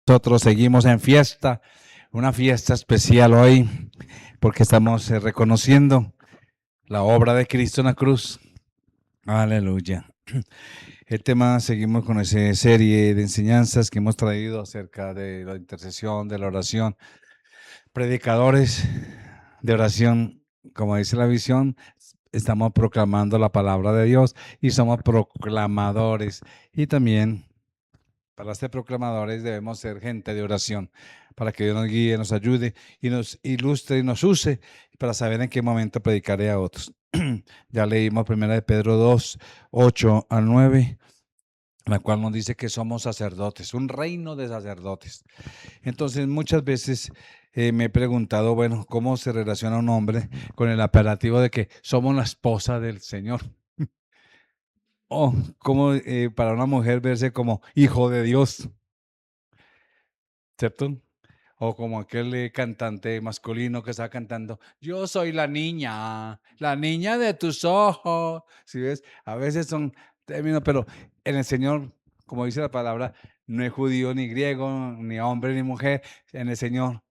Nosotros seguimos en fiesta, una fiesta especial hoy, porque estamos reconociendo la obra de Cristo en la cruz. Aleluya. El tema, seguimos con esa serie de enseñanzas que hemos traído acerca de la intercesión, de la oración. Predicadores de oración, como dice la visión, estamos proclamando la palabra de Dios y somos proclamadores. Y también, para ser proclamadores, debemos ser gente de oración, para que Dios nos guíe, nos ayude y nos ilustre y nos use para saber en qué momento predicaré a otros. Ya leímos 1 de Pedro 2, 8 al 9, la cual nos dice que somos sacerdotes, un reino de sacerdotes. Entonces, muchas veces me he preguntado, bueno, ¿cómo se relaciona un hombre con el apelativo de que somos la esposa del Señor? O cómo para una mujer verse como hijo de Dios, ¿cierto? O como aquel cantante masculino que está cantando, yo soy la niña de tus ojos. ¿Sí ves? A veces son términos, pero en el Señor, como dice la palabra, no es judío ni griego, ni hombre ni mujer. En el Señor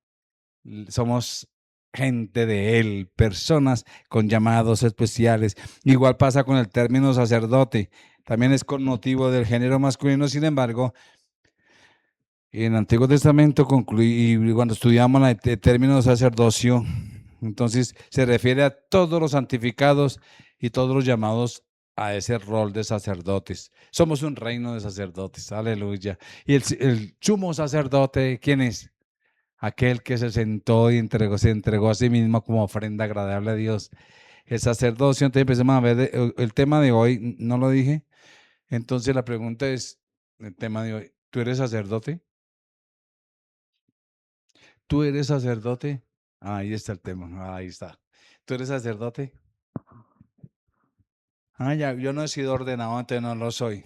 somos gente de Él, personas con llamados especiales. Igual pasa con el término sacerdote. También es connotativo del género masculino, sin embargo, en el Antiguo Testamento y cuando estudiamos el término sacerdocio, entonces se refiere a todos los santificados y todos los llamados a ese rol de sacerdotes. Somos un reino de sacerdotes, aleluya. Y el sumo sacerdote, ¿quién es? Aquel que se sentó y se entregó a sí mismo como ofrenda agradable a Dios. El sacerdocio, entonces empecemos a ver el tema de hoy, no lo dije. Entonces la pregunta es, el tema de hoy, ¿tú eres sacerdote? ¿Tú eres sacerdote? Ahí está el tema, ahí está. ¿Tú eres sacerdote? Ah, ya, yo no he sido ordenado, entonces no lo soy.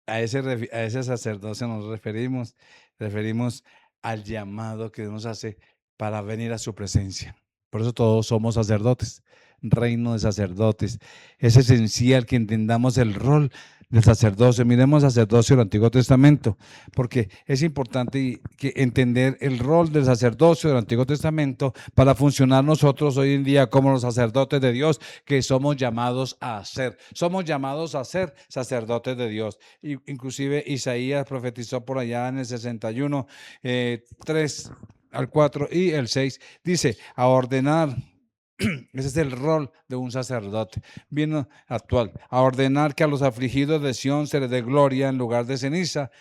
A ese sacerdocio nos referimos al llamado que Dios nos hace para venir a su presencia. Por eso todos somos sacerdotes, reino de sacerdotes. Es esencial que entendamos el rol del sacerdocio. Miremos sacerdocio del Antiguo Testamento, porque es importante entender el rol del sacerdocio del Antiguo Testamento para funcionar nosotros hoy en día como los sacerdotes de Dios que somos llamados a ser. Somos llamados a ser sacerdotes de Dios. Inclusive Isaías profetizó por allá en el 61, 3 al 4 y el 6, dice, a ordenar. Ese es el rol de un sacerdote, bien actual, a ordenar que a los afligidos de Sión se les dé gloria en lugar de ceniza,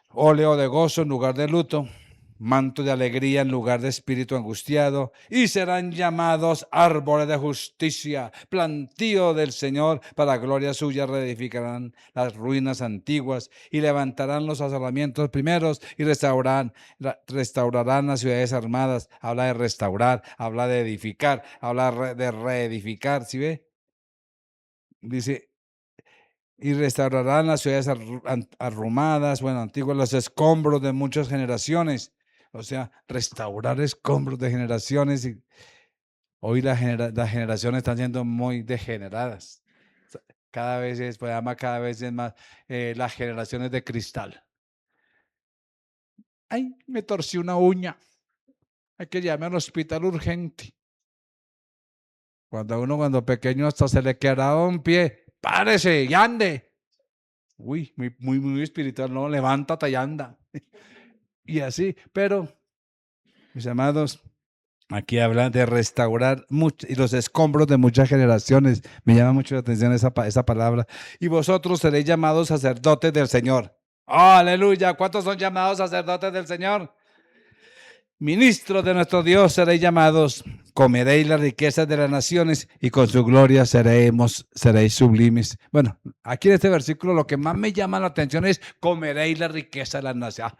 óleo de gozo en lugar de luto, manto de alegría en lugar de espíritu angustiado, y serán llamados árboles de justicia, plantío del Señor, para gloria suya reedificarán las ruinas antiguas y levantarán los asolamientos primeros y restaurarán las ciudades armadas. Habla de restaurar, habla de edificar, habla de reedificar, ¿sí ve? Dice, y restaurarán las ciudades arrumadas, bueno, antiguas, los escombros de muchas generaciones. O sea, restaurar escombros de generaciones. Y hoy las generaciones están siendo muy degeneradas. Cada vez es, pues, cada vez es más las generaciones de cristal. Ay, me torcí una uña. Hay que llamar al hospital urgente. Cuando pequeño hasta se le quedaba un pie. Párese y ande. Uy, muy espiritual, no, levántate y anda. Y así, pero, mis amados, aquí hablan de restaurar y los escombros de muchas generaciones. Me llama mucho la atención esa palabra. Y vosotros seréis llamados sacerdotes del Señor. ¡Oh, aleluya! ¿Cuántos son llamados sacerdotes del Señor? Ministros de nuestro Dios seréis llamados. Comeréis las riquezas de las naciones y con su gloria seréis sublimes. Bueno, aquí en este versículo lo que más me llama la atención es comeréis la riqueza de las naciones.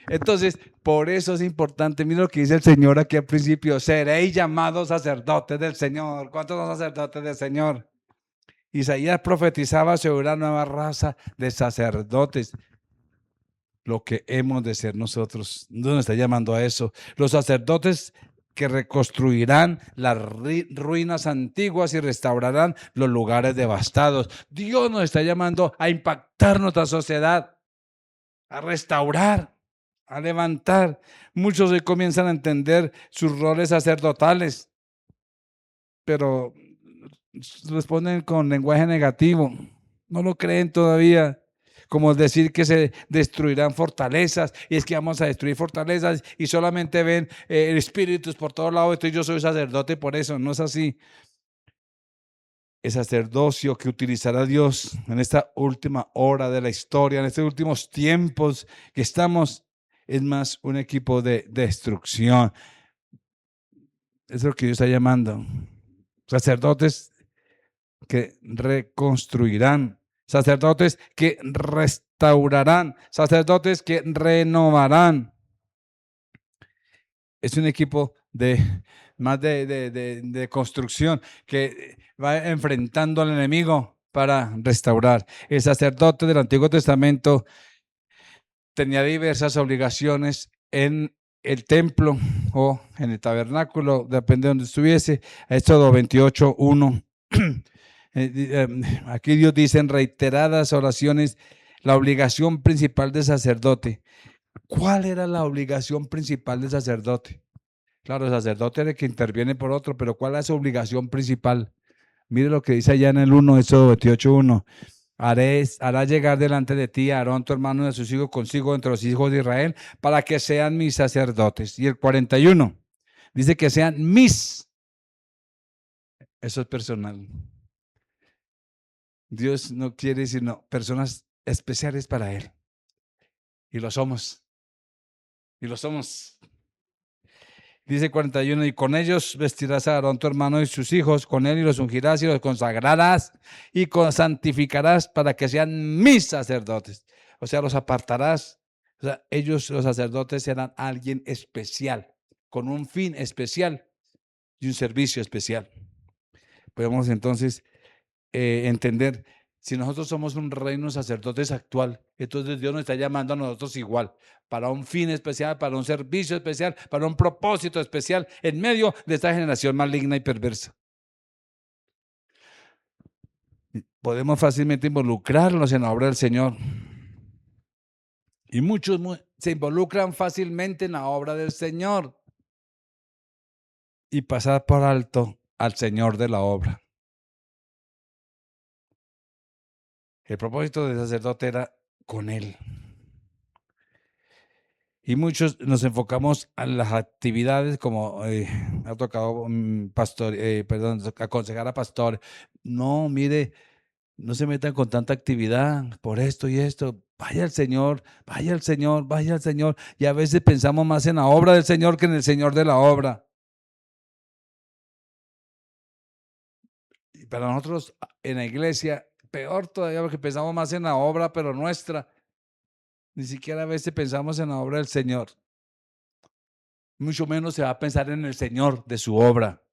Entonces, por eso es importante, mira lo que dice el Señor aquí al principio, seréis llamados sacerdotes del Señor. ¿Cuántos son sacerdotes del Señor? Isaías profetizaba sobre una nueva raza de sacerdotes, lo que hemos de ser nosotros. ¿Dónde nos está llamando a eso? Los sacerdotes que reconstruirán las ruinas antiguas y restaurarán los lugares devastados. Dios nos está llamando a impactar nuestra sociedad. a restaurar, a levantar. Muchos hoy comienzan a entender sus roles sacerdotales, pero responden con lenguaje negativo. No lo creen todavía. Como decir que se destruirán fortalezas y es que vamos a destruir fortalezas y solamente ven espíritus por todos lados. Entonces yo soy sacerdote por eso. No es así. El sacerdocio que utilizará Dios en esta última hora de la historia, en estos últimos tiempos que estamos, es más un equipo de destrucción. Eso es lo que Dios está llamando. Sacerdotes que reconstruirán, sacerdotes que restaurarán, sacerdotes que renovarán. Es un equipo de más de construcción que va enfrentando al enemigo para restaurar. El sacerdote del Antiguo Testamento tenía diversas obligaciones en el templo o en el tabernáculo, depende de donde estuviese. Éxodo 28:1. Aquí Dios dice en reiteradas oraciones la obligación principal del sacerdote. ¿Cuál era la obligación principal del sacerdote? Claro, el sacerdote es el que interviene por otro, pero ¿cuál es su obligación principal? Mire lo que dice allá en el 1, Éxodo 28:1. Hará llegar delante de ti a Aarón, tu hermano, y a sus hijos consigo entre los hijos de Israel, para que sean mis sacerdotes. Y el 41 dice que sean mis. Eso es personal. Dios no quiere sino personas especiales para Él. Y lo somos. Y lo somos. Dice 41, y con ellos vestirás a Aarón tu hermano y sus hijos, con él y los ungirás y los consagrarás y santificarás para que sean mis sacerdotes. O sea, los apartarás. O sea, ellos, los sacerdotes, serán alguien especial, con un fin especial y un servicio especial. Podemos entonces entender, si nosotros somos un reino de sacerdotes actual, entonces Dios nos está llamando a nosotros igual, para un fin especial, para un servicio especial, para un propósito especial, en medio de esta generación maligna y perversa. Podemos fácilmente involucrarnos en la obra del Señor. Y muchos se involucran fácilmente en la obra del Señor y pasar por alto al Señor de la obra. El propósito del sacerdote era con Él. Y muchos nos enfocamos a las actividades como ha tocado aconsejar a pastor. No, mire, no se metan con tanta actividad por esto y esto. Vaya al Señor, vaya al Señor, vaya al Señor. Y a veces pensamos más en la obra del Señor que en el Señor de la obra. Y para nosotros en la iglesia, peor todavía porque pensamos más en la obra, pero nuestra. Ni siquiera a veces pensamos en la obra del Señor. Mucho menos se va a pensar en el Señor de su obra.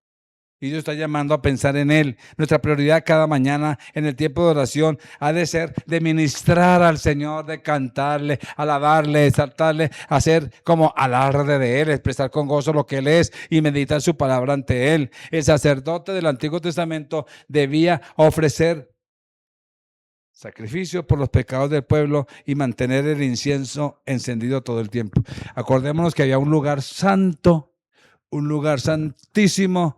Y Dios está llamando a pensar en Él. Nuestra prioridad cada mañana en el tiempo de oración ha de ser de ministrar al Señor, de cantarle, alabarle, exaltarle, hacer como alarde de Él, expresar con gozo lo que Él es y meditar su palabra ante Él. El sacerdote del Antiguo Testamento debía ofrecer sacrificio por los pecados del pueblo y mantener el incienso encendido todo el tiempo. Acordémonos que había un lugar santo, un lugar santísimo,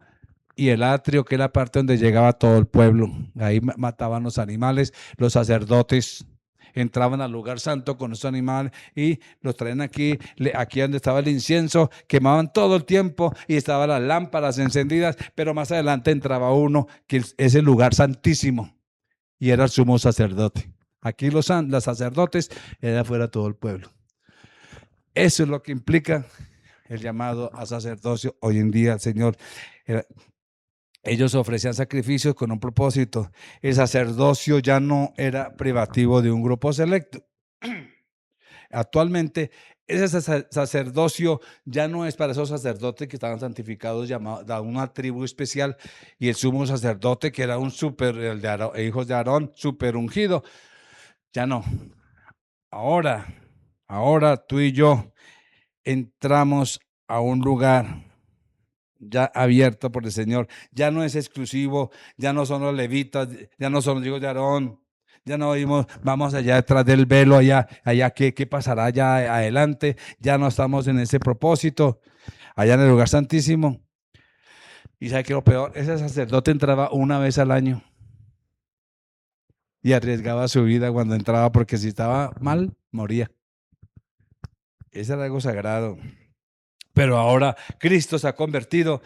y el atrio, que era la parte donde llegaba todo el pueblo. Ahí mataban los animales, los sacerdotes entraban al lugar santo con esos animales y los traían aquí donde estaba el incienso, quemaban todo el tiempo y estaban las lámparas encendidas, pero más adelante entraba uno que es el lugar santísimo y era el sumo sacerdote. Aquí los sacerdotes, era afuera todo el pueblo. Eso es lo que implica el llamado a sacerdocio hoy en día. El Señor ellos ofrecían sacrificios con un propósito. El sacerdocio ya no era privativo de un grupo selecto. Actualmente, ese sacerdocio ya no es para esos sacerdotes que estaban santificados, llamados a una tribu especial, y el sumo sacerdote, que era un el de Aarón, hijos de Aarón, súper ungido. Ya no. Ahora tú y yo entramos a un lugar ya abierto por el Señor, ya no es exclusivo, ya no son los levitas, ya no son los hijos de Aarón, Ya no vamos allá detrás del velo, allá qué pasará allá adelante. Ya no estamos en ese propósito, allá en el lugar santísimo. Y sabe que lo peor, ese sacerdote entraba una vez al año y arriesgaba su vida cuando entraba, porque si estaba mal, moría. Ese era algo sagrado. Pero ahora Cristo se ha convertido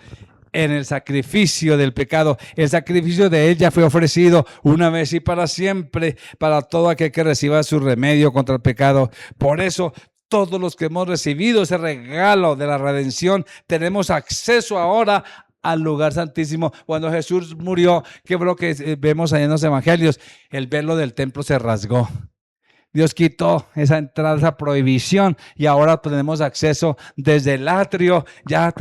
en el sacrificio del pecado. El sacrificio de él ya fue ofrecido una vez y para siempre, para todo aquel que reciba su remedio contra el pecado. Por eso, todos los que hemos recibido ese regalo de la redención, tenemos acceso ahora al lugar santísimo. Cuando Jesús murió, que es lo que vemos ahí en los evangelios, el velo del templo se rasgó. Dios quitó esa entrada, esa prohibición, y ahora tenemos acceso desde el atrio, ya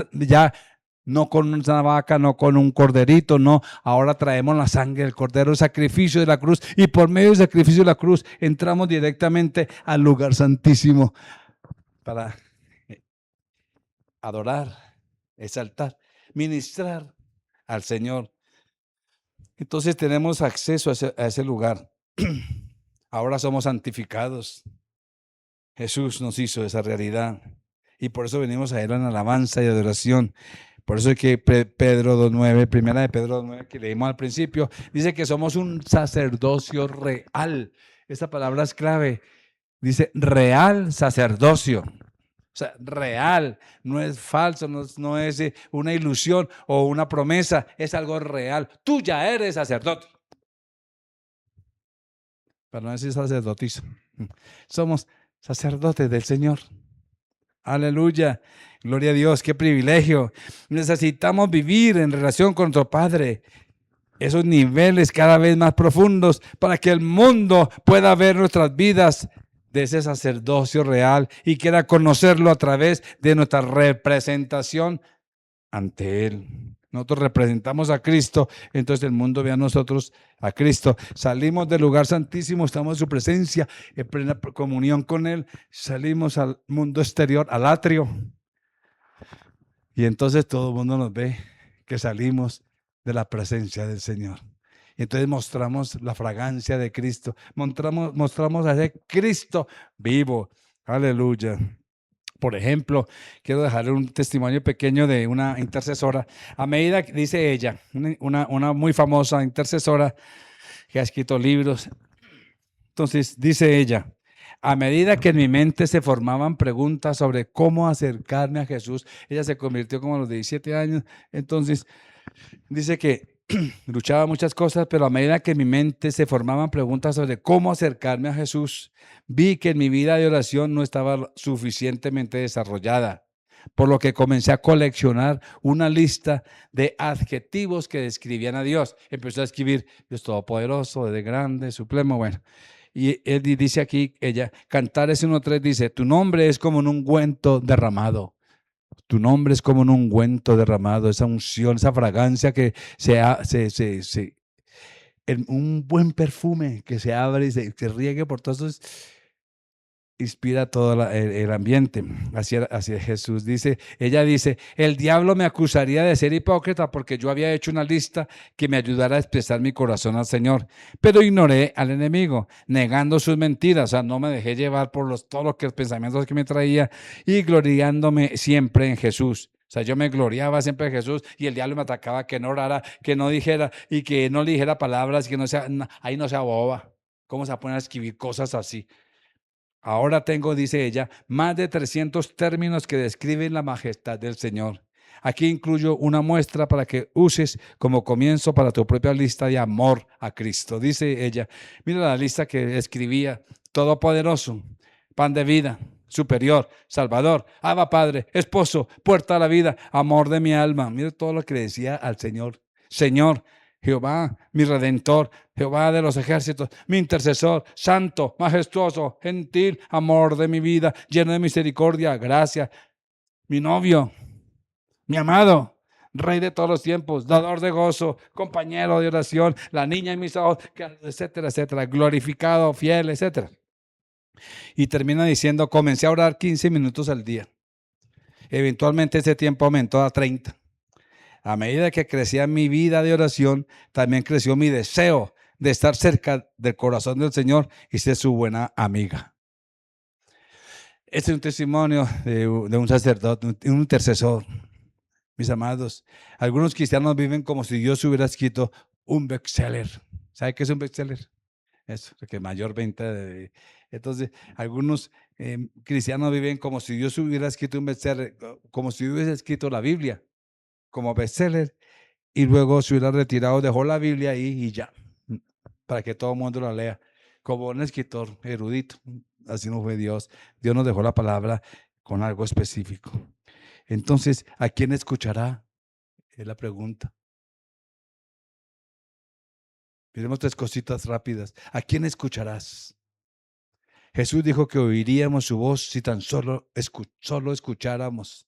no con una vaca, no con un corderito, no. Ahora traemos la sangre del cordero, el sacrificio de la cruz, y por medio del sacrificio de la cruz entramos directamente al lugar santísimo para adorar, exaltar, ministrar al Señor. Entonces tenemos acceso a ese lugar. Ahora somos santificados. Jesús nos hizo esa realidad y por eso venimos a Él en alabanza y adoración. Por eso es que Pedro 2.9, primera de Pedro 2.9 que leímos al principio, dice que somos un sacerdocio real. Esta palabra es clave. Dice real sacerdocio. O sea, real, no es falso, no es una ilusión o una promesa, es algo real. Tú ya eres sacerdote. Para no decir sacerdotisa. Somos sacerdotes del Señor. Aleluya. Gloria a Dios, qué privilegio. Necesitamos vivir en relación con nuestro Padre esos niveles cada vez más profundos para que el mundo pueda ver nuestras vidas de ese sacerdocio real y quiera conocerlo a través de nuestra representación ante Él. Nosotros representamos a Cristo, entonces el mundo ve a nosotros a Cristo. Salimos del lugar santísimo, estamos en su presencia, en plena comunión con Él. Salimos al mundo exterior, al atrio. Y entonces todo el mundo nos ve que salimos de la presencia del Señor. Y entonces mostramos la fragancia de Cristo, mostramos a ese Cristo vivo. Aleluya. Por ejemplo, quiero dejar un testimonio pequeño de una intercesora. A medida que dice ella, una muy famosa intercesora que ha escrito libros. Entonces dice ella, a medida que en mi mente se formaban preguntas sobre cómo acercarme a Jesús, ella se convirtió como a los 17 años. Entonces dice que luchaba muchas cosas, pero a medida que en mi mente se formaban preguntas sobre cómo acercarme a Jesús, vi que en mi vida de oración no estaba suficientemente desarrollada, por lo que comencé a coleccionar una lista de adjetivos que describían a Dios. Empezó a escribir: Dios Todopoderoso, de grande, supremo, bueno. Y él dice aquí, ella, Cantares 1.3 dice, tu nombre es como un ungüento derramado. Tu nombre es como un ungüento derramado, esa unción, esa fragancia que un buen perfume que se abre y se riegue por todos esos, inspira todo el ambiente. Hacia Jesús ella dice, el diablo me acusaría de ser hipócrita porque yo había hecho una lista que me ayudara a expresar mi corazón al Señor, pero ignoré al enemigo, negando sus mentiras. O sea, no me dejé llevar por todos los pensamientos que me traía y gloriándome siempre en Jesús. O sea, yo me gloriaba siempre en Jesús y el diablo me atacaba que no orara, que no dijera y que no le dijera palabras, que no sea, ahí no sea boba. ¿Cómo se pone a escribir cosas así? Ahora tengo, dice ella, más de 300 términos que describen la majestad del Señor. Aquí incluyo una muestra para que uses como comienzo para tu propia lista de amor a Cristo. Dice ella, mira la lista que escribía: Todopoderoso, pan de vida, superior, Salvador, Abba Padre, esposo, puerta a la vida, amor de mi alma. Mira todo lo que le decía al Señor. Señor, Jehová, mi redentor, Jehová de los ejércitos, mi intercesor, santo, majestuoso, gentil, amor de mi vida, lleno de misericordia, gracia, mi novio, mi amado, Rey de todos los tiempos, dador de gozo, compañero de oración, la niña en mis ojos, etcétera, etcétera, glorificado, fiel, etcétera. Y termina diciendo, comencé a orar 15 minutos al día. Eventualmente ese tiempo aumentó a 30. A medida que crecía mi vida de oración, también creció mi deseo de estar cerca del corazón del Señor y ser su buena amiga. Este es un testimonio de un sacerdote, un intercesor. Mis amados, algunos cristianos viven como si Dios hubiera escrito un bestseller. ¿Sabe qué es un bestseller? Eso, que mayor venta de... Entonces, algunos cristianos viven como si Dios hubiera escrito un bestseller, como si hubiera escrito la Biblia como bestseller, y luego se hubiera retirado, dejó la Biblia ahí y ya, para que todo el mundo la lea, como un escritor erudito. Así no fue Dios. Dios nos dejó la palabra con algo específico. Entonces, ¿a quién escuchará? Es la pregunta. Miremos tres cositas rápidas. ¿A quién escucharás? Jesús dijo que oiríamos su voz si tan solo escucháramos.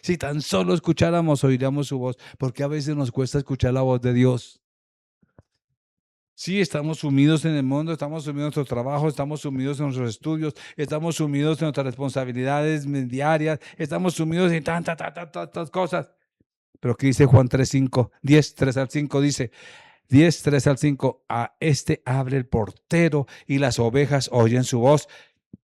Si tan solo escucháramos, oiríamos su voz, porque a veces nos cuesta escuchar la voz de Dios. Sí, estamos sumidos en el mundo, estamos sumidos en nuestro trabajo, estamos sumidos en nuestros estudios, estamos sumidos en nuestras responsabilidades diarias, estamos sumidos en tantas cosas. Pero ¿qué dice Juan 3:5? 10, 3 al 5 dice, 10, 3 al 5, a este abre el portero y las ovejas oyen su voz.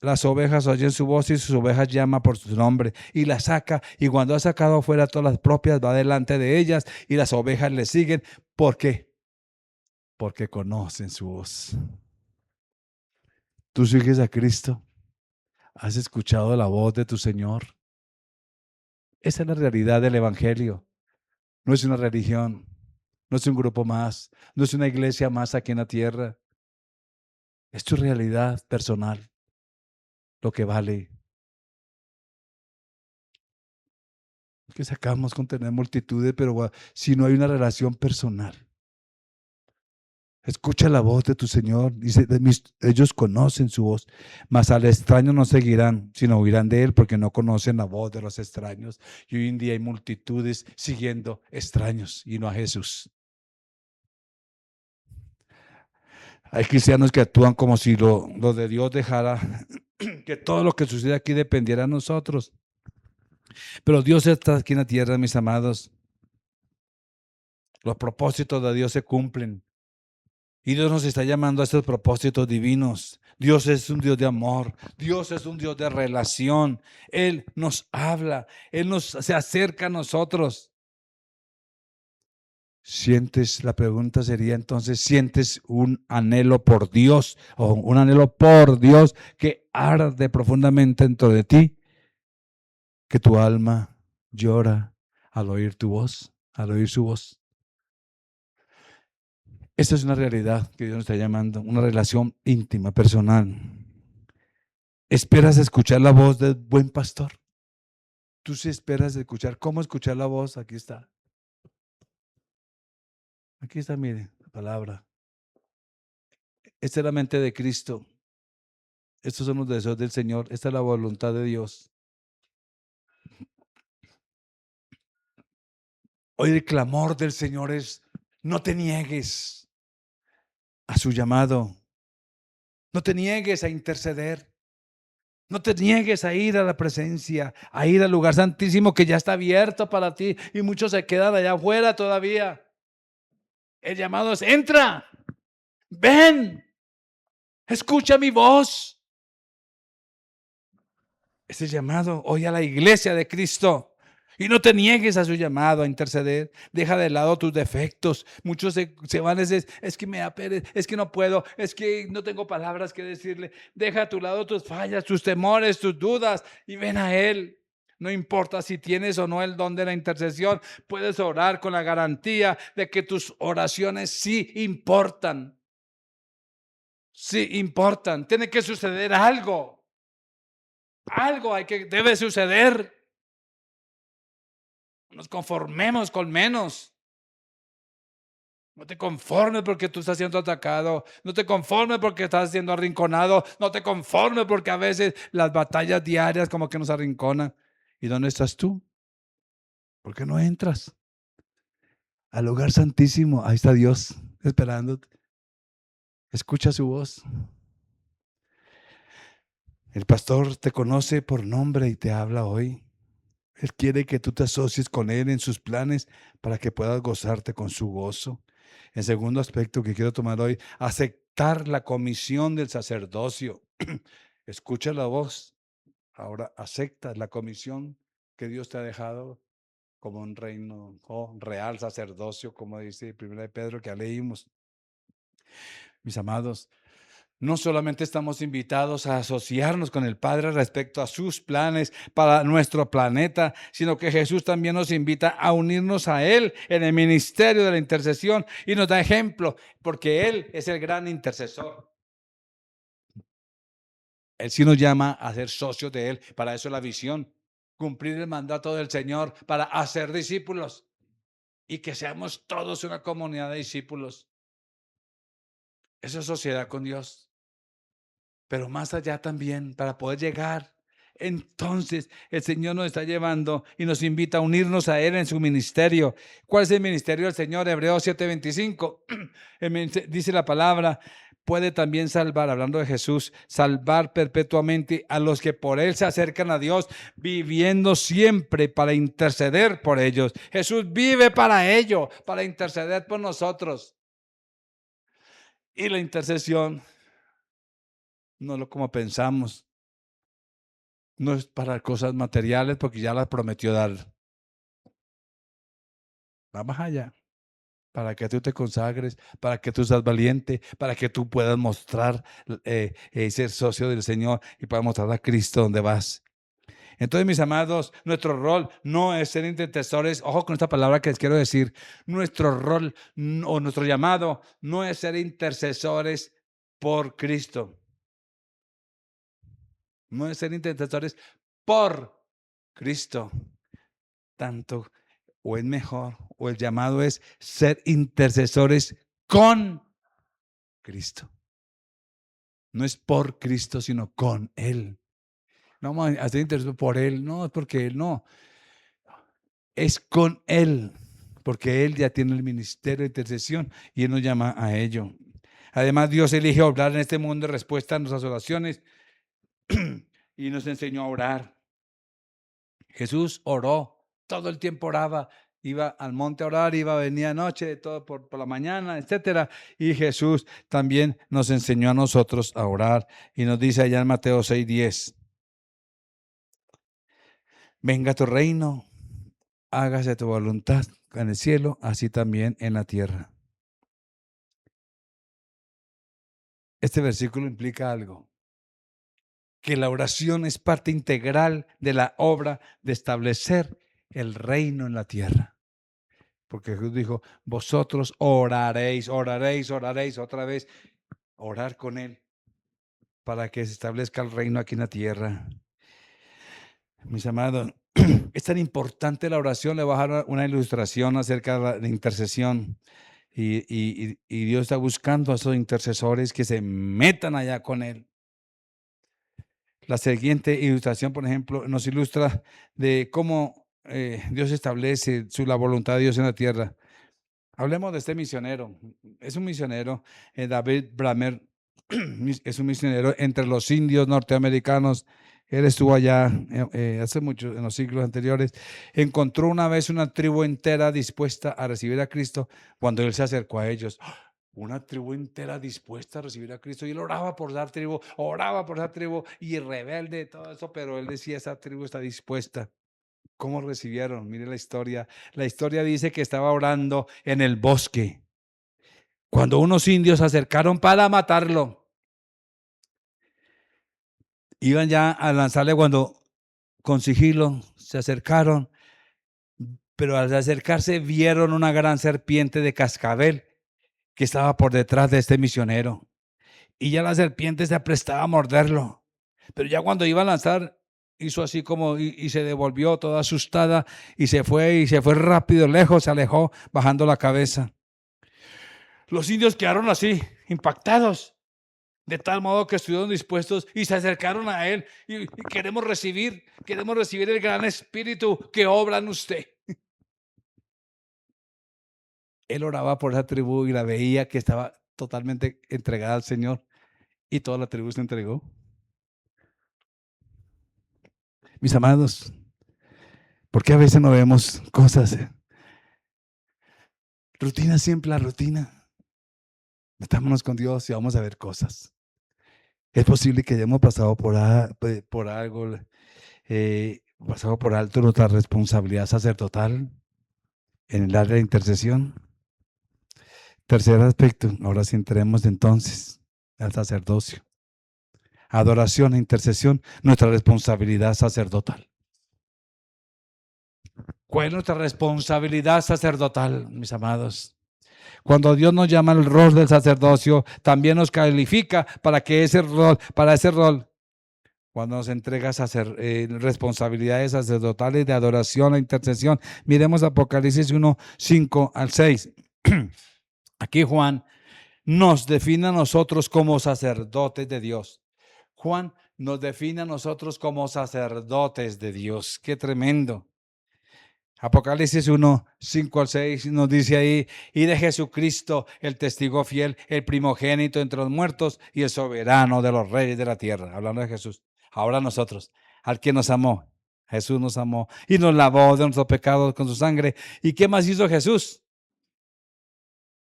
Las ovejas oyen su voz y sus ovejas llama por su nombre y las saca, y cuando ha sacado afuera todas las propias va delante de ellas y las ovejas le siguen. ¿Por qué? Porque conocen su voz. ¿Tú sigues a Cristo? ¿Has escuchado la voz de tu Señor? Esa es la realidad del Evangelio. No es una religión, no es un grupo más, no es una iglesia más aquí en la tierra. Es tu realidad personal, lo que vale. Que sacamos con tener multitudes, pero si no hay una relación personal. Escucha la voz de tu Señor. Dice, ellos conocen su voz, mas al extraño no seguirán, sino oirán de él porque no conocen la voz de los extraños. Y hoy en día hay multitudes siguiendo extraños y no a Jesús. Hay cristianos que actúan como si lo de Dios dejara, que todo lo que sucede aquí dependiera de nosotros. Pero Dios está aquí en la tierra, mis amados. Los propósitos de Dios se cumplen. Y Dios nos está llamando a estos propósitos divinos. Dios es un Dios de amor. Dios es un Dios de relación. Él nos habla. Él se acerca a nosotros. ¿Sientes? La pregunta sería entonces, ¿sientes un anhelo por Dios o un anhelo por Dios que arde profundamente dentro de ti? Que tu alma llora al oír tu voz, al oír su voz. Esta es una realidad que Dios nos está llamando, una relación íntima, personal. ¿Esperas escuchar la voz del buen pastor? Tú sí esperas escuchar. ¿Cómo escuchar la voz? Aquí está. Aquí está, mire, la palabra. Esta es la mente de Cristo. Estos son los deseos del Señor. Esta es la voluntad de Dios. Hoy el clamor del Señor es: no te niegues a su llamado. No te niegues a interceder. No te niegues a ir a la presencia, a ir al lugar santísimo que ya está abierto para ti, y muchos se quedan allá afuera todavía. El llamado es: entra, ven, escucha mi voz. Ese llamado hoy a la iglesia de Cristo. Y no te niegues a su llamado a interceder. Deja de lado tus defectos. Muchos se van a decir: es que me da pereza, es que no puedo, es que no tengo palabras que decirle. Deja a tu lado tus fallas, tus temores, tus dudas y ven a Él. No importa si tienes o no el don de la intercesión, puedes orar con la garantía de que tus oraciones sí importan. Sí importan. Tiene que suceder algo. Algo debe suceder. Nos conformemos con menos. No te conformes porque tú estás siendo atacado. No te conformes porque estás siendo arrinconado. No te conformes porque a veces las batallas diarias como que nos arrinconan. ¿Y dónde estás tú? ¿Por qué no entras al lugar santísimo? Ahí está Dios esperándote. Escucha su voz. El pastor te conoce por nombre y te habla hoy. Él quiere que tú te asocies con Él en sus planes para que puedas gozarte con su gozo. El segundo aspecto que quiero tomar hoy, aceptar la comisión del sacerdocio. Escucha la voz. Ahora acepta la comisión que Dios te ha dejado como un reino real sacerdocio, como dice 1 de Pedro que ya leímos. Mis amados, no solamente estamos invitados a asociarnos con el Padre respecto a sus planes para nuestro planeta, sino que Jesús también nos invita a unirnos a Él en el ministerio de la intercesión y nos da ejemplo, porque Él es el gran intercesor. Él sí nos llama a ser socios de Él, para eso la visión, cumplir el mandato del Señor para hacer discípulos y que seamos todos una comunidad de discípulos. Eso es sociedad con Dios. Pero más allá también, para poder llegar. Entonces, el Señor nos está llevando y nos invita a unirnos a Él en su ministerio. ¿Cuál es el ministerio del Señor? Hebreos 7:25. Dice la palabra, puede también salvar, hablando de Jesús, salvar perpetuamente a los que por Él se acercan a Dios, viviendo siempre para interceder por ellos. Jesús vive para ello, para interceder por nosotros. Y la intercesión, no lo como pensamos. No es para cosas materiales porque ya las prometió dar. Va más allá. Para que tú te consagres, para que tú seas valiente, para que tú puedas mostrar, ser socio del Señor y puedas mostrar a Cristo donde vas. Entonces, mis amados, nuestro rol no es ser intercesores. Ojo con esta palabra que les quiero decir. Nuestro rol o nuestro llamado no es ser intercesores por Cristo. No es ser intercesores por Cristo. Tanto o es mejor, o el llamado es ser intercesores con Cristo. No es por Cristo, sino con Él. No vamos a hacer intercesor por Él, no, es porque Él no. Es con Él, porque Él ya tiene el ministerio de intercesión y Él nos llama a ello. Además, Dios elige obrar en este mundo en respuesta a nuestras oraciones y nos enseñó a orar. Jesús oró, todo el tiempo oraba, iba al monte a orar, venía anoche, todo por la mañana, etcétera. Y Jesús también nos enseñó a nosotros a orar y nos dice allá en Mateo 6:10, venga tu reino, hágase tu voluntad en el cielo, así también en la tierra. Este versículo implica algo, que la oración es parte integral de la obra de establecer el reino en la tierra. Porque Jesús dijo, vosotros oraréis, oraréis, oraréis, otra vez, orar con Él para que se establezca el reino aquí en la tierra. Mis amados, es tan importante la oración, le voy a dar una ilustración acerca de la intercesión. Y Dios está buscando a esos intercesores que se metan allá con Él. La siguiente ilustración, por ejemplo, nos ilustra de cómo Dios establece la voluntad de Dios en la tierra. Hablemos de este misionero. Es un misionero, David Bramer, es un misionero entre los indios norteamericanos. Él estuvo allá hace mucho, en los siglos anteriores. Encontró una vez una tribu entera dispuesta a recibir a Cristo cuando él se acercó a ellos. Una tribu entera dispuesta a recibir a Cristo. Y él oraba por esa tribu y rebelde, todo eso, pero él decía, esa tribu está dispuesta. ¿Cómo recibieron? Mire la historia. La historia dice que estaba orando en el bosque, cuando unos indios se acercaron para matarlo. Iban ya a lanzarle cuando con sigilo se acercaron, pero al acercarse vieron una gran serpiente de cascabel que estaba por detrás de este misionero. Y ya la serpiente se aprestaba a morderlo. Pero ya cuando iba a lanzar, hizo así como y se devolvió toda asustada y se fue rápido, lejos, se alejó, bajando la cabeza. Los indios quedaron así, impactados, de tal modo que estuvieron dispuestos y se acercaron a él y queremos recibir el gran espíritu que obra en usted. Él oraba por esa tribu y la veía que estaba totalmente entregada al Señor y toda la tribu se entregó. Mis amados, ¿por qué a veces no vemos cosas Rutina, siempre la rutina. Metámonos con Dios y vamos a ver cosas. Es posible que hayamos pasado por algo, pasado por alto nuestra responsabilidad sacerdotal en el área de intercesión. Tercer aspecto, ahora sí entremos entonces al sacerdocio. Adoración e intercesión, nuestra responsabilidad sacerdotal. ¿Cuál es nuestra responsabilidad sacerdotal, mis amados? Cuando Dios nos llama al rol del sacerdocio, también nos califica para ese rol, cuando nos entrega responsabilidades sacerdotales de adoración e intercesión. Miremos Apocalipsis 1, 5 al 6. Aquí Juan nos define a nosotros como sacerdotes de Dios. Juan nos define a nosotros como sacerdotes de Dios. Qué tremendo. Apocalipsis 1, 5 al 6 nos dice ahí, y de Jesucristo, el testigo fiel, el primogénito entre los muertos y el soberano de los reyes de la tierra. Hablando de Jesús. Ahora nosotros, al que nos amó, Jesús nos amó y nos lavó de nuestros pecados con su sangre. ¿Y qué más hizo Jesús?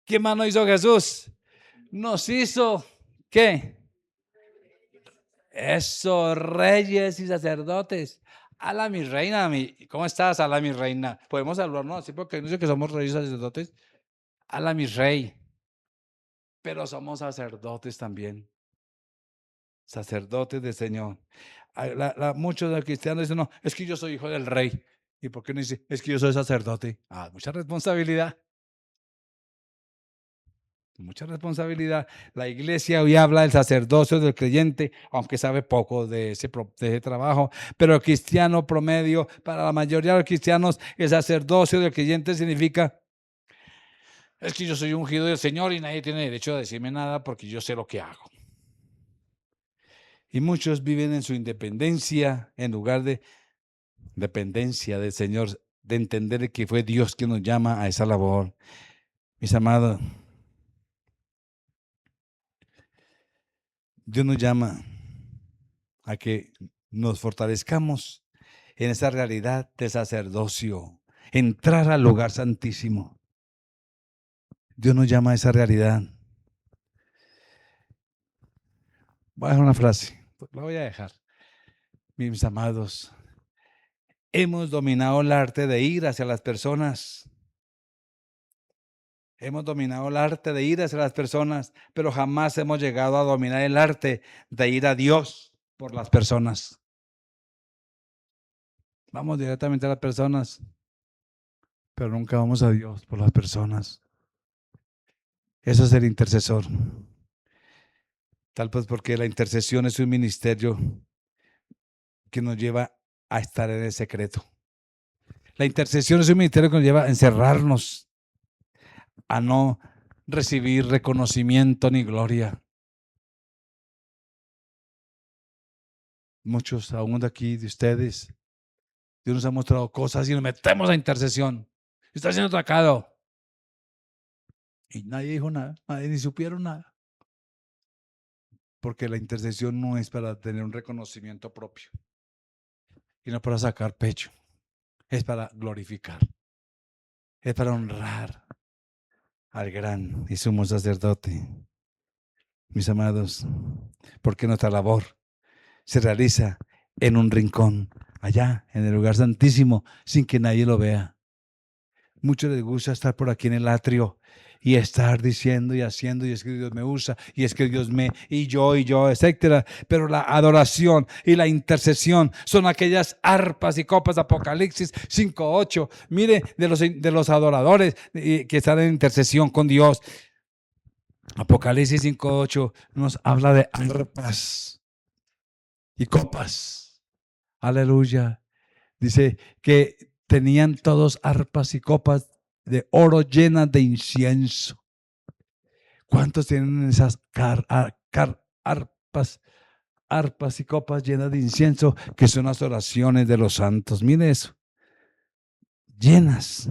¿Qué más no hizo Jesús? Nos hizo, ¿qué? Eso, reyes y sacerdotes. Ala mi reina, ¿cómo estás? Ala mi reina. Podemos hablar, ¿no? Así porque no sé que somos reyes y sacerdotes. Ala mi rey. Pero somos sacerdotes también. Sacerdotes del Señor. Muchos de los cristianos dicen, no, es que yo soy hijo del rey. ¿Y por qué no dice, es que yo soy sacerdote? Ah, mucha responsabilidad. Mucha responsabilidad. La iglesia hoy habla del sacerdocio del creyente, aunque sabe poco de ese trabajo, pero el cristiano promedio, para la mayoría de los cristianos, el sacerdocio del creyente significa, es que yo soy ungido del Señor y nadie tiene derecho a decirme nada porque yo sé lo que hago. Y muchos viven en su independencia en lugar de dependencia del Señor, de entender que fue Dios quien nos llama a esa labor. Mis amados, Dios nos llama a que nos fortalezcamos en esa realidad de sacerdocio, entrar al lugar santísimo. Dios nos llama a esa realidad. Voy a dejar una frase, la voy a dejar. Mis amados, hemos dominado el arte de ir hacia las personas. Hemos dominado el arte de ir hacia las personas, pero jamás hemos llegado a dominar el arte de ir a Dios por las personas. Vamos directamente a las personas, pero nunca vamos a Dios por las personas. Eso es el intercesor. Tal vez porque la intercesión es un ministerio que nos lleva a estar en el secreto. La intercesión es un ministerio que nos lleva a encerrarnos, a no recibir reconocimiento ni gloria. Muchos aún de aquí, de ustedes, Dios nos ha mostrado cosas y nos metemos a intercesión. Está siendo atacado. Y nadie dijo nada, nadie ni supieron nada. Porque la intercesión no es para tener un reconocimiento propio. Y no para sacar pecho. Es para glorificar. Es para honrar al gran y sumo sacerdote. Mis amados, porque nuestra labor se realiza en un rincón, allá, en el lugar santísimo, sin que nadie lo vea. Muchos les gusta estar por aquí en el atrio y estar diciendo y haciendo, y es que Dios me usa, y es que Dios y yo, etcétera. Pero la adoración y la intercesión son aquellas arpas y copas de Apocalipsis 5:8. Mire, de los adoradores que están en intercesión con Dios. Apocalipsis 5:8 nos habla de arpas y copas. Aleluya. Dice que tenían todos arpas y copas de oro llenas de incienso. ¿Cuántos tienen esas arpas y copas llenas de incienso, que son las oraciones de los santos? Mire eso. Llenas.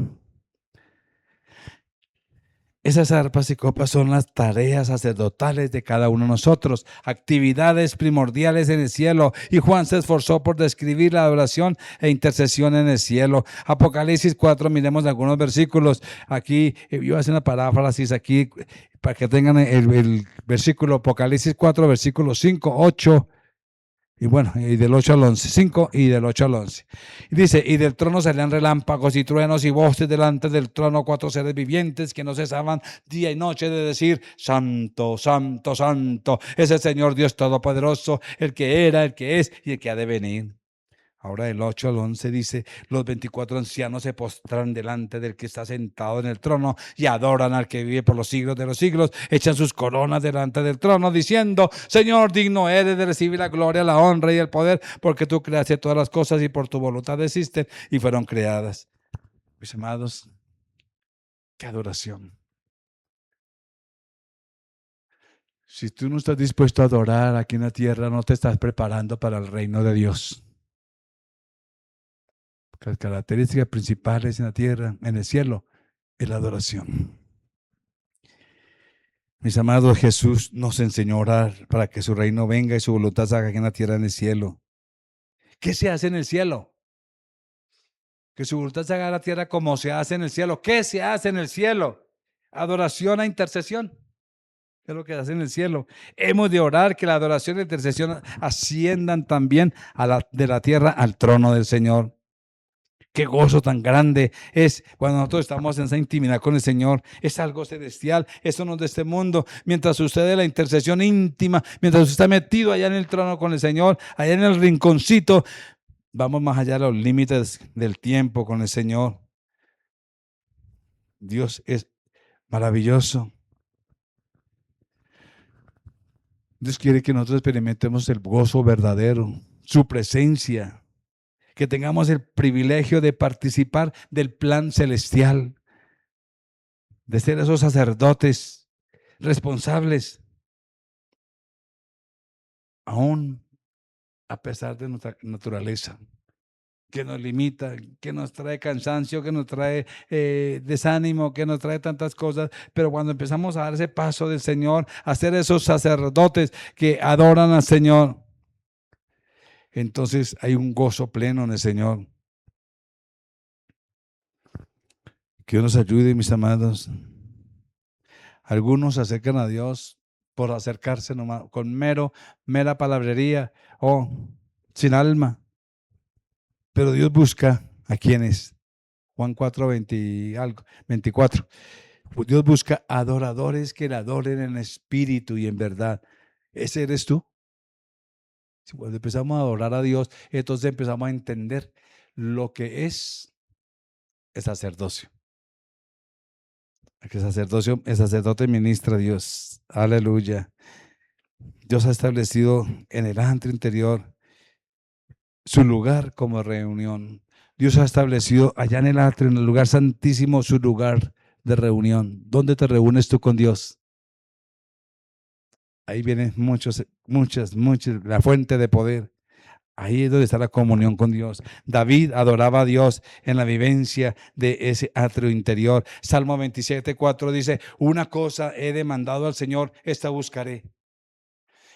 Esas arpas y copas son las tareas sacerdotales de cada uno de nosotros, actividades primordiales en el cielo. Y Juan se esforzó por describir la adoración e intercesión en el cielo. Apocalipsis 4, miremos algunos versículos. Aquí, yo voy a hacer una paráfrasis aquí para que tengan el versículo Apocalipsis 4, versículos 5, 8. Y bueno, y del 8 al 11, 5 y del 8 al 11. Y dice, y del trono salían relámpagos y truenos y voces delante del trono, 4 seres vivientes que no cesaban día y noche de decir, santo, santo, santo, es el Señor Dios Todopoderoso, el que era, el que es y el que ha de venir. Ahora del 8 al 11 dice, los 24 ancianos se postran delante del que está sentado en el trono y adoran al que vive por los siglos de los siglos, echan sus coronas delante del trono diciendo, Señor, digno eres de recibir la gloria, la honra y el poder, porque tú creaste todas las cosas y por tu voluntad existen y fueron creadas. Mis amados, qué adoración. Si tú no estás dispuesto a adorar aquí en la tierra, no te estás preparando para el reino de Dios. Las características principales en la tierra, en el cielo, es la adoración. Mis amados, Jesús nos enseñó a orar para que su reino venga y su voluntad se haga aquí en la tierra, en el cielo. ¿Qué se hace en el cielo? Que su voluntad se haga en la tierra como se hace en el cielo. ¿Qué se hace en el cielo? Adoración e intercesión. Es lo que se hace en el cielo. Hemos de orar que la adoración e intercesión asciendan también de la tierra al trono del Señor. Qué gozo tan grande es cuando nosotros estamos en esa intimidad con el Señor. Es algo celestial, eso no es de este mundo. Mientras usted de la intercesión íntima, mientras usted está metido allá en el trono con el Señor, allá en el rinconcito, vamos más allá de los límites del tiempo con el Señor. Dios es maravilloso. Dios quiere que nosotros experimentemos el gozo verdadero, su presencia, que tengamos el privilegio de participar del plan celestial, de ser esos sacerdotes responsables, aún a pesar de nuestra naturaleza, que nos limita, que nos trae cansancio, que nos trae desánimo, que nos trae tantas cosas, pero cuando empezamos a dar ese paso del Señor, a ser esos sacerdotes que adoran al Señor, entonces hay un gozo pleno en el Señor. Que Dios nos ayude, mis amados. Algunos se acercan a Dios por acercarse nomás, con mera palabrería o sin alma. Pero Dios busca a quienes, Juan 4, 20 algo, 24. Dios busca adoradores que le adoren en espíritu y en verdad. ¿Ese eres tú? Cuando empezamos a adorar a Dios, entonces empezamos a entender lo que es el sacerdocio. El sacerdote ministra a Dios. Aleluya. Dios ha establecido en el antro interior su lugar como reunión. Dios ha establecido allá en el atrio, en el lugar santísimo, su lugar de reunión. ¿Dónde te reúnes tú con Dios? Ahí vienen muchas, la fuente de poder. Ahí es donde está la comunión con Dios. David adoraba a Dios en la vivencia de ese atrio interior. Salmo 27:4 dice, una cosa he demandado al Señor, esta buscaré.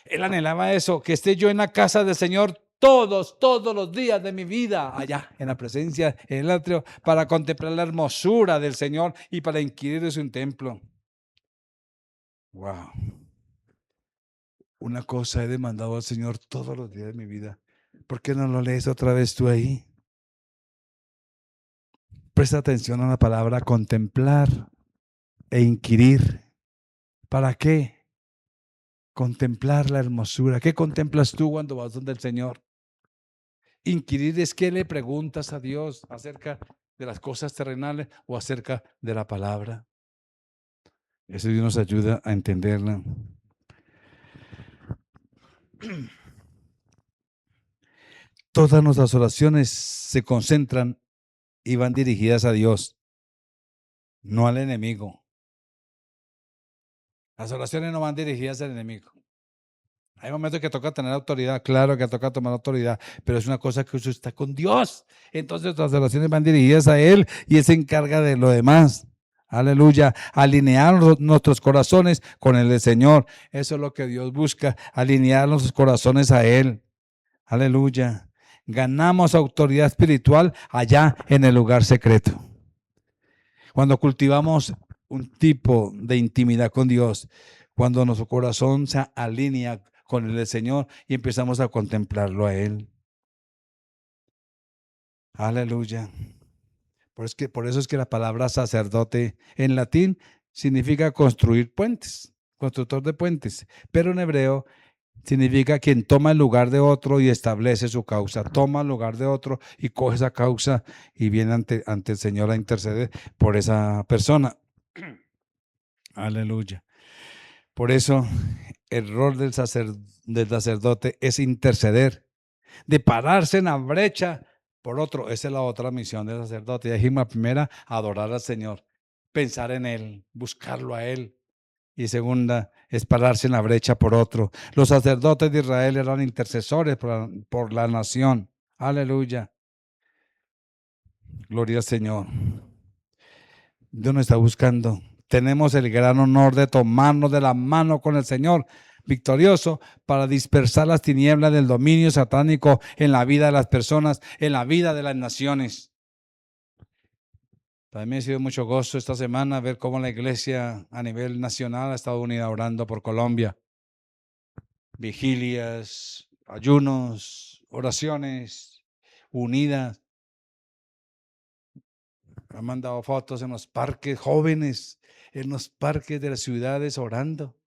Él anhelaba eso, que esté yo en la casa del Señor todos los días de mi vida, allá en la presencia, en el atrio, para contemplar la hermosura del Señor y para inquirir de su templo. Wow. Una cosa he demandado al Señor todos los días de mi vida. ¿Por qué no lo lees otra vez tú ahí? Presta atención a la palabra contemplar e inquirir. ¿Para qué? Contemplar la hermosura. ¿Qué contemplas tú cuando vas donde el Señor? Inquirir es que le preguntas a Dios acerca de las cosas terrenales o acerca de la palabra. Eso Dios nos ayuda a entenderla. Todas nuestras oraciones se concentran y van dirigidas a Dios, no al enemigo. Las oraciones no van dirigidas al enemigo. Hay momentos que toca tener autoridad, claro que toca tomar autoridad, pero es una cosa que usted está con Dios. Entonces las oraciones van dirigidas a Él y Él se encarga de lo demás. Aleluya. Alinear nuestros corazones con el del Señor. Eso es lo que Dios busca. Alinear nuestros corazones a Él. Aleluya. Ganamos autoridad espiritual allá en el lugar secreto. Cuando cultivamos un tipo de intimidad con Dios, cuando nuestro corazón se alinea con el del Señor y empezamos a contemplarlo a Él. Aleluya. Por eso es que la palabra sacerdote en latín significa construir puentes, constructor de puentes, pero en hebreo significa quien toma el lugar de otro y establece su causa, toma el lugar de otro y coge esa causa y viene ante el Señor a interceder por esa persona. Aleluya. Por eso el rol del sacerdote es interceder, de pararse en la brecha por otro. Esa es la otra misión del sacerdote. Ya dijimos la primera, adorar al Señor, pensar en Él, buscarlo a Él. Y segunda, es pararse en la brecha por otro. Los sacerdotes de Israel eran intercesores por la nación. Aleluya. Gloria al Señor. Dios nos está buscando. Tenemos el gran honor de tomarnos de la mano con el Señor victorioso para dispersar las tinieblas del dominio satánico en la vida de las personas, en la vida de las naciones. Para mí ha sido mucho gozo esta semana ver cómo la iglesia a nivel nacional ha estado unida orando por Colombia. Vigilias, ayunos, oraciones unidas. Han mandado fotos en los parques, jóvenes en los parques de las ciudades orando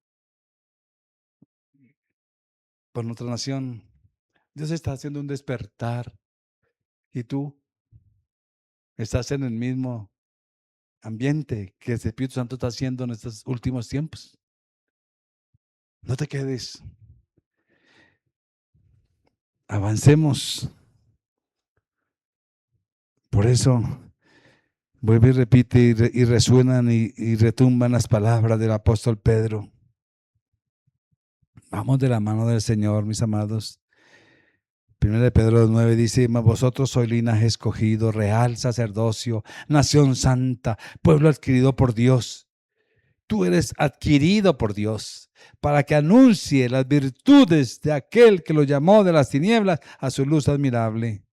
por nuestra nación. Dios está haciendo un despertar y tú estás en el mismo ambiente que el Espíritu Santo está haciendo en estos últimos tiempos. No te quedes. Avancemos. Por eso, vuelve y repite y resuenan y retumban las palabras del apóstol Pedro. Vamos de la mano del Señor, mis amados. 1 de Pedro 9 dice: mas vosotros sois linaje escogido, real sacerdocio, nación santa, pueblo adquirido por Dios. Tú eres adquirido por Dios para que anuncie las virtudes de aquel que lo llamó de las tinieblas a su luz admirable.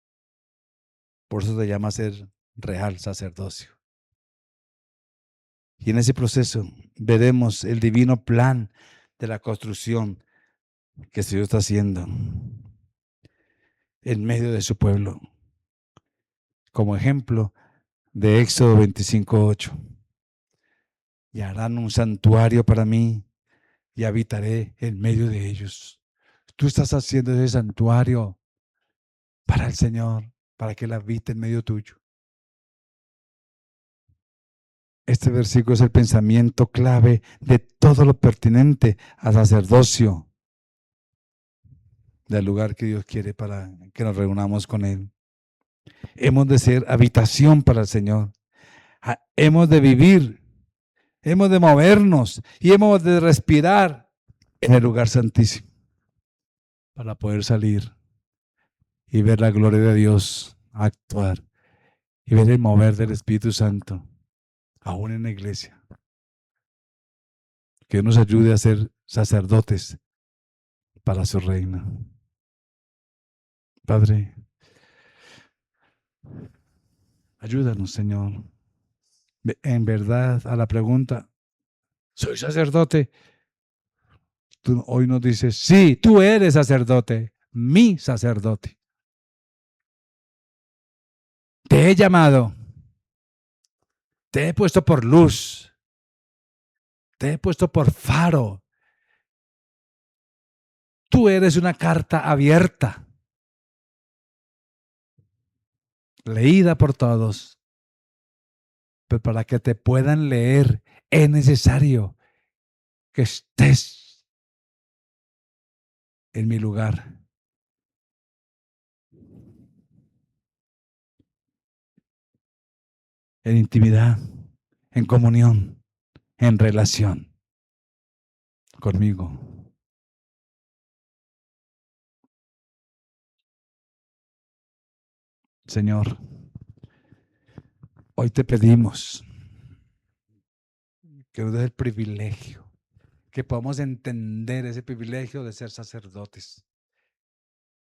Por eso se llama ser real sacerdocio. Y en ese proceso veremos el divino plan de la construcción que Dios está haciendo en medio de su pueblo. Como ejemplo de Éxodo 25:8. Y harán un santuario para mí y habitaré en medio de ellos. Tú estás haciendo ese santuario para el Señor, para que Él habite en medio tuyo. Este versículo es el pensamiento clave de todo lo pertinente al sacerdocio del lugar que Dios quiere para que nos reunamos con Él. Hemos de ser habitación para el Señor. Hemos de vivir, hemos de movernos y hemos de respirar en el lugar santísimo para poder salir y ver la gloria de Dios actuar y ver el mover del Espíritu Santo aún en la iglesia. Que Dios nos ayude a ser sacerdotes para su reino. Padre, ayúdanos, Señor. En verdad, a la pregunta, ¿soy sacerdote? Tú hoy nos dices, sí, tú eres sacerdote, mi sacerdote. Te he llamado, te he puesto por luz, te he puesto por faro. Tú eres una carta abierta, leída por todos. Pero para que te puedan leer es necesario que estés en mi lugar. En intimidad, en comunión, en relación conmigo. Señor, hoy te pedimos que nos des el privilegio, que podamos entender ese privilegio de ser sacerdotes,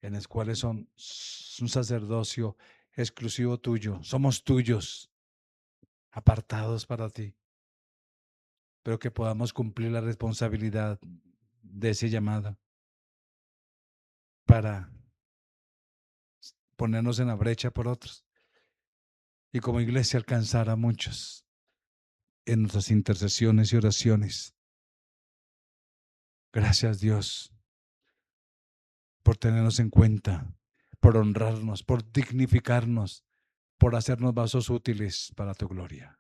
en los cuales son un sacerdocio exclusivo tuyo. Somos tuyos, apartados para ti, pero que podamos cumplir la responsabilidad de ese llamado para ponernos en la brecha por otros y como iglesia alcanzar a muchos en nuestras intercesiones y oraciones. Gracias, Dios, por tenernos en cuenta, por honrarnos, por dignificarnos, por hacernos vasos útiles para tu gloria.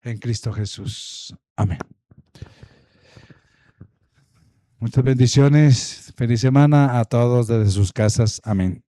En Cristo Jesús. Amén. Muchas bendiciones. Feliz semana a todos desde sus casas. Amén.